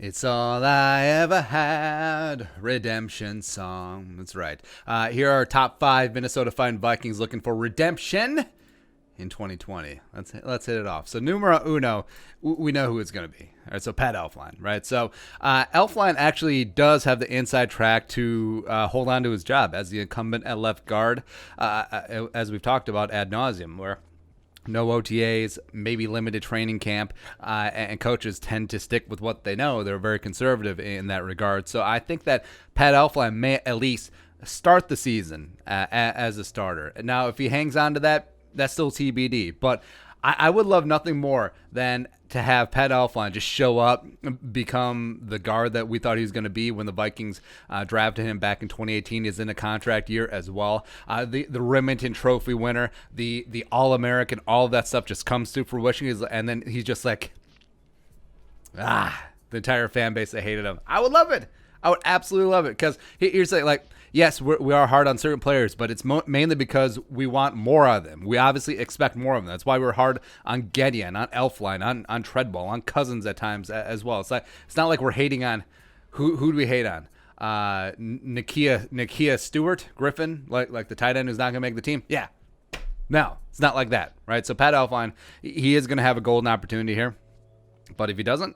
It's all I ever had. Redemption song. That's right. Here are top 5 Minnesota Vikings looking for redemption in 2020. Let's hit it off. So numero uno, we know who it's going to be. All right, so Pat ELFLEIN, right? So ELFLEIN actually does have the inside track to hold on to his job as the incumbent at left guard, as we've talked about ad nauseum, where no OTAs, maybe limited training camp, and coaches tend to stick with what they know. They're very conservative in that regard. So I think that Pat ELFLEIN may at least start the season as a starter. Now, if he hangs on to that, that's still TBD. But I would love nothing more than to have Pat ELFLEIN just show up, become the guard that we thought he was going to be when the Vikings drafted him back in 2018. He's in a contract year as well. The Remington Trophy winner, the All-American, all of that stuff just comes to fruition. And then he's just like, the entire fan base that hated him. I would love it. I would absolutely love it, because here's like, yes, we are hard on certain players, but it's mainly because we want more of them. We obviously expect more of them. That's why we're hard on GEDEON, on ELFLEIN, on Treadwell, on Cousins at times as well. It's not like we're hating on who do we hate on? Nakia Stewart Griffin, like the tight end who's not going to make the team. Yeah, no, it's not like that, right? So Pat ELFLEIN, he is going to have a golden opportunity here, but if he doesn't,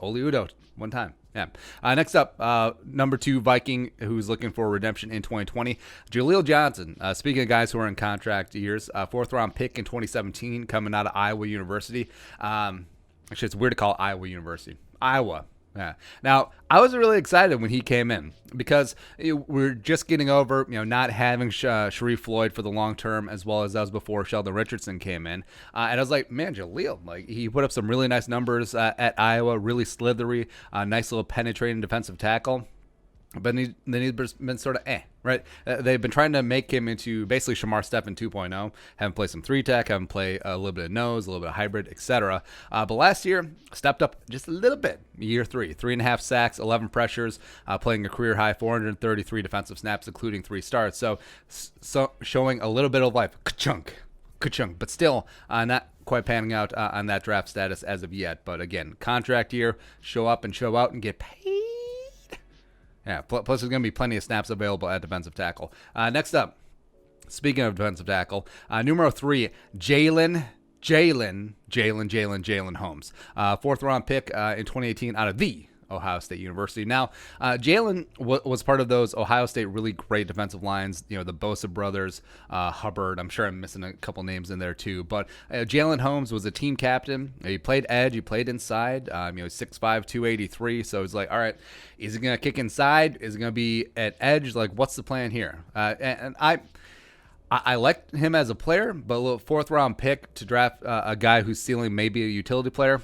Oli Udoh, one time. Yeah. Next up, number 2 Viking who's looking for redemption in 2020, JALEEL Johnson. Speaking of guys who are in contract years, 4th-round pick in 2017 coming out of Iowa University. Actually, it's weird to call it Iowa University. Iowa. Yeah. Now, I was really excited when he came in because we're just getting over, not having Sharif Floyd for the long term, as well as that was before Sheldon Richardson came in. And I was like, man, JALEEL, he put up some really nice numbers at Iowa, really slithery, nice little penetrating defensive tackle. But then he's been sort of right? They've been trying to make him into basically Shamar Stephen 2.0. Have him play some 3-tech, have him play a little bit of nose, a little bit of hybrid, etc. But last year, stepped up just a little bit. Year 3.5 sacks, 11 pressures, playing a career-high 433 defensive snaps, including 3 starts. So showing a little bit of life. Ka-chunk. But still not quite panning out on that draft status as of yet. But again, contract year, show up and show out and get paid. Yeah, plus there's going to be plenty of snaps available at defensive tackle. Next up, speaking of defensive tackle, numero 3, JALYN Holmes. 4th-round pick in 2018 out of the Ohio State University. Now, JALYN was part of those Ohio State really great defensive lines, the Bosa brothers, Hubbard. I'm sure I'm missing a couple names in there too. But JALYN Holmes was a team captain. He played edge. He played inside. 6'5", 283. So it's like, all right, is he going to kick inside? Is he going to be at edge? Like, what's the plan here? And I liked him as a player, but a little 4th-round pick to draft a guy whose ceiling may be a utility player,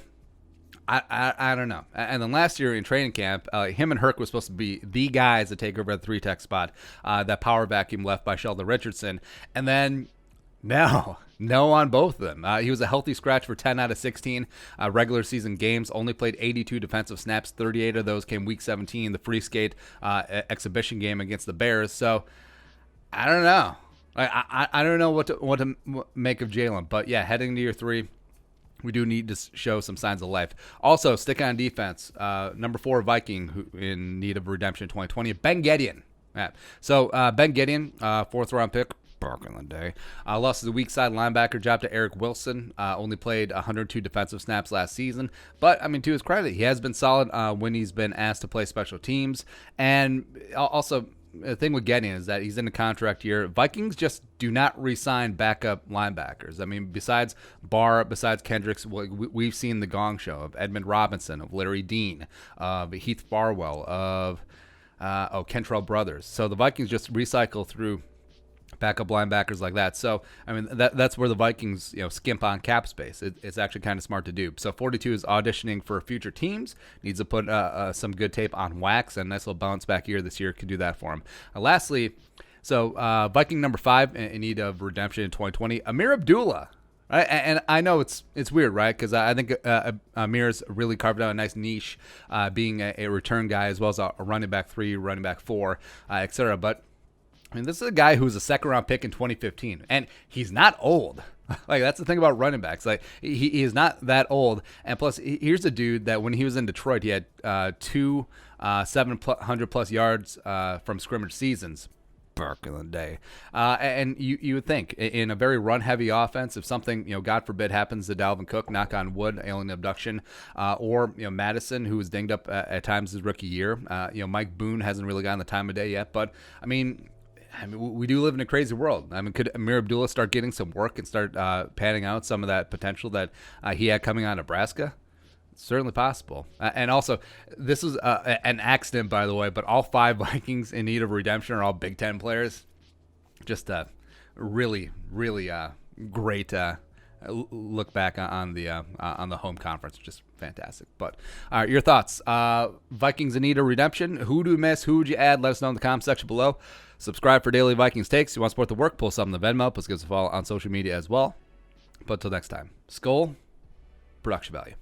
I don't know. And then last year in training camp, him and Herc was supposed to be the guys to take over the 3-tech spot, that power vacuum left by Sheldon Richardson. And then no on both of them. He was a healthy scratch for 10 out of 16 regular season games, only played 82 defensive snaps. 38 of those came week 17, the free skate exhibition game against the Bears. So I don't know. I don't know what to make of JALYN. But yeah, heading to year 3, we do need to show some signs of life. Also, stick on defense. Number 4 Viking who in need of redemption in 2020. Ben GEDEON. So Ben GEDEON, 4th-round pick, back in the day, lost his weak side linebacker job to Eric Wilson. Only played 102 defensive snaps last season. But, to his credit, he has been solid when he's been asked to play special teams. And also, the thing with GEDEON is that he's in a contract year. Vikings just do not re-sign backup linebackers. Besides Barr, besides Kendricks, we've seen the gong show of Edmund Robinson, of Larry Dean, of Heath Farwell, of Kentrell Brothers. So the Vikings just recycle through backup linebackers like that. So, that's where the Vikings, skimp on cap space. It's actually kind of smart to do. So 42 is auditioning for future teams, needs to put some good tape on wax, and a nice little bounce back year this year could do that for him. Lastly, so Viking number 5 in need of redemption in 2020, AMEER ABDULLAH. Right? And I know it's weird, right? Because I think AMEER's really carved out a nice niche, being a return guy as well as a running back 3, running back 4, etc. But this is a guy who was a 2nd-round pick in 2015, and he's not old. Like, that's the thing about running backs. Like, he is not that old. And plus, here's a dude that when he was in Detroit, he had two 700-plus yards from scrimmage seasons back in the day. And you would think in a very run-heavy offense, if something, God forbid, happens to Dalvin Cook, knock on wood, alien abduction, or, Madison, who was dinged up at times his rookie year. Mike Boone hasn't really gotten the time of day yet. But, I mean, we do live in a crazy world. I mean, could AMEER ABDULLAH start getting some work and start panning out some of that potential that he had coming out of Nebraska? It's certainly possible. And also, this is an accident, by the way, but all 5 Vikings in need of redemption are all Big Ten players. Just a really, really great look back on the home conference. Just fantastic. But all right, your thoughts. Vikings in need of redemption. Who do you miss? Who would you add? Let us know in the comment section below. Subscribe for daily Vikings takes. If you want to support the work, pull something in the Venmo. Please give us a follow on social media as well. But until next time, Skol, production value.